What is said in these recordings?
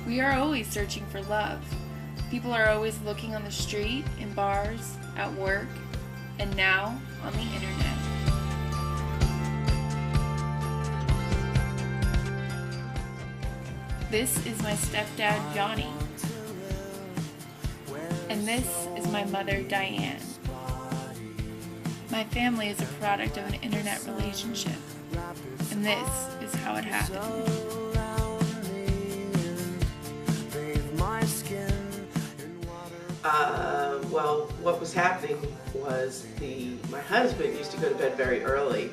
We are always searching for love. People are always looking on the street, in bars, at work, and now on the internet. This is my stepdad, Johnny. And this is my mother, Diane. My family is a product of an internet relationship. And this is how it happened. Well, what was happening was my husband used to go to bed very early,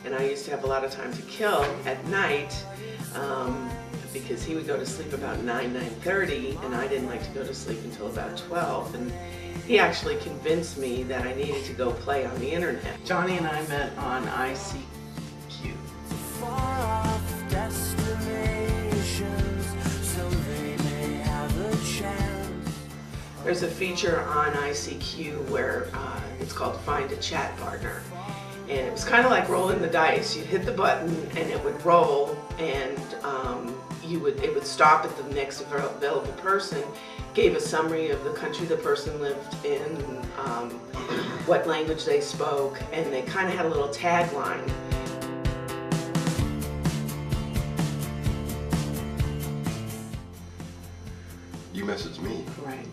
and I used to have a lot of time to kill at night because he would go to sleep about 9:30, and I didn't like to go to sleep until about 12. And he actually convinced me that I needed to go play on the internet. Johnny and I met on ICQ. There's a feature on ICQ where it's called Find a Chat Partner. And it was kind of like rolling the dice. You'd hit the button and it would roll, and it would stop at the next available person, gave a summary of the country the person lived in, what language they spoke, and they kind of had a little tagline. You messaged me. Right,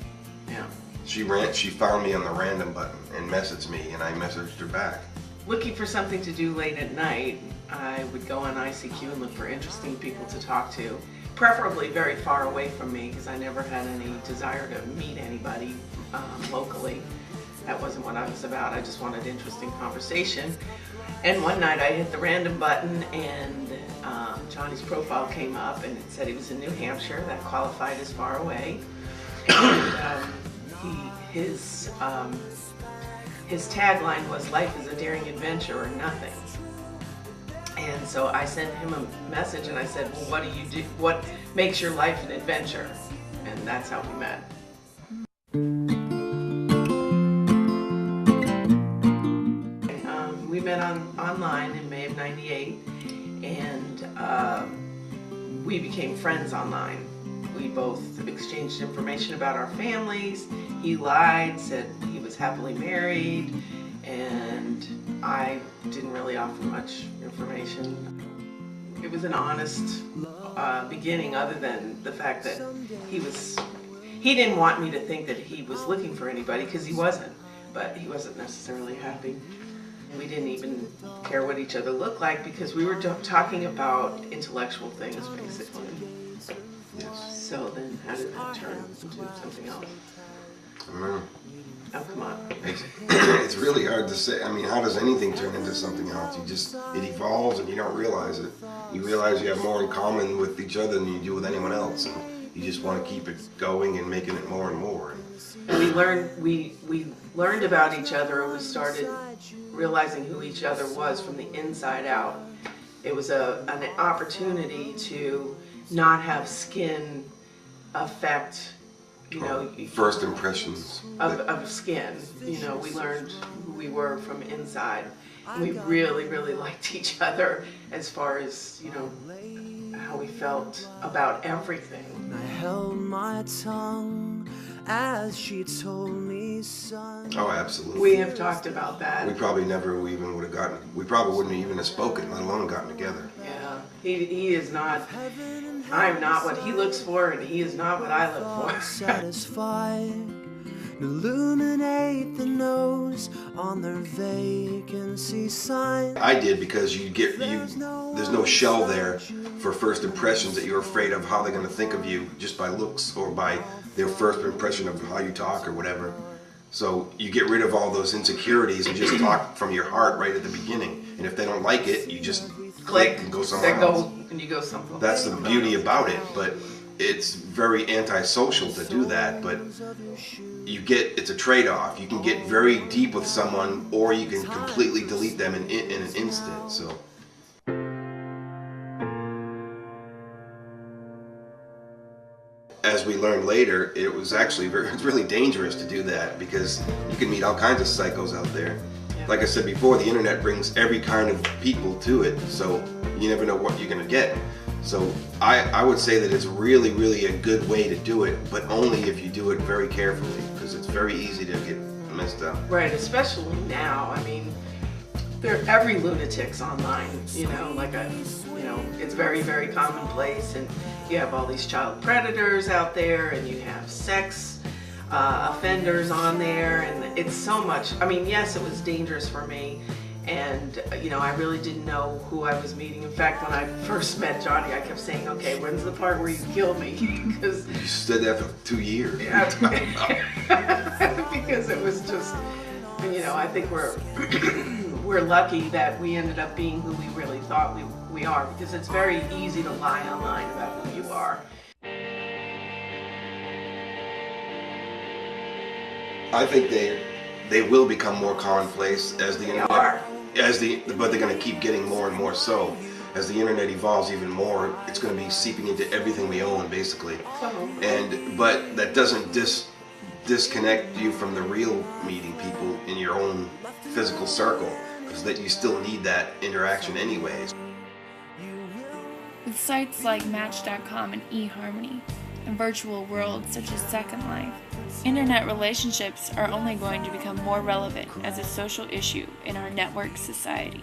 yeah. She found me on the random button and messaged me, and I messaged her back. Looking for something to do late at night, I would go on ICQ and look for interesting people to talk to, preferably very far away from me, because I never had any desire to meet anybody locally. That wasn't what I was about. I just wanted interesting conversation. And one night I hit the random button, and Johnny's profile came up, and it said he was in New Hampshire. That qualified as far away. And his tagline was, "Life is a daring adventure or nothing." And so I sent him a message and I said, "Well, what do you do? What makes your life an adventure?" And that's how we met. We met online in May of '98, and we became friends online. We both exchanged information about our families. He lied, said he was happily married, and I didn't really offer much information. It was an honest beginning, other than the fact that he didn't want me to think that he was looking for anybody, because he wasn't, but he wasn't necessarily happy. We didn't even care what each other looked like, because we were talking about intellectual things, basically. Yes. So then how did that turn into something else? I don't know. Oh, come on. It's really hard to say. I mean, how does anything turn into something else? It evolves and you don't realize it. You realize you have more in common with each other than you do with anyone else. And you just want to keep it going and making it more and more. And we learned about each other, and we started realizing who each other was from the inside out. It was an opportunity to not have skin affect, First impressions of skin. We learned who we were from inside. And we really, really liked each other as far as, how we felt about everything. I held my tongue as she told me, son. Oh, absolutely. We have talked about that. We probably never even would have gotten. We probably wouldn't even have spoken, let alone gotten together. Yeah, he is not. I'm not what he looks for, and he is not what I look for. Satisfied, illuminate the nose on their vacancy sign. I did, because there's no shell there for first impressions that you're afraid of how they're going to think of you just by looks or by their first impression of how you talk or whatever. So you get rid of all those insecurities and just talk from your heart right at the beginning. And if they don't like it, you just click and go somewhere else. And you go somewhere. That's the beauty about it, but it's very antisocial to do that. But it's a trade-off. You can get very deep with someone, or you can completely delete them in an instant. So. As we learned later, it's really dangerous to do that, because you can meet all kinds of psychos out there. Like I said before, the internet brings every kind of people to it, so you never know what you're gonna get. So I would say that it's really, really a good way to do it, but only if you do it very carefully, because it's very easy to get messed up. Right, especially now. I mean, every lunatic's online, you know, it's very, very commonplace, and you have all these child predators out there, and you have sex offenders on there, and it's so much. I mean, yes, it was dangerous for me, and you know, I really didn't know who I was meeting. In fact, when I first met Johnny, I kept saying, okay, when's the part where you kill me? Because You said that for 2 years. yeah, because it was just, you know, I think we're lucky that we ended up being who we really thought we are, because it's very easy to lie online about who you are. I think they will become more commonplace as the internet, but they're going to keep getting more and more so. As the internet evolves even more, it's going to be seeping into everything we own, basically. But that doesn't disconnect you from the real meeting people in your own physical circle, because that you still need that interaction anyways. With sites like Match.com and eHarmony, and virtual worlds such as Second Life, internet relationships are only going to become more relevant as a social issue in our network society.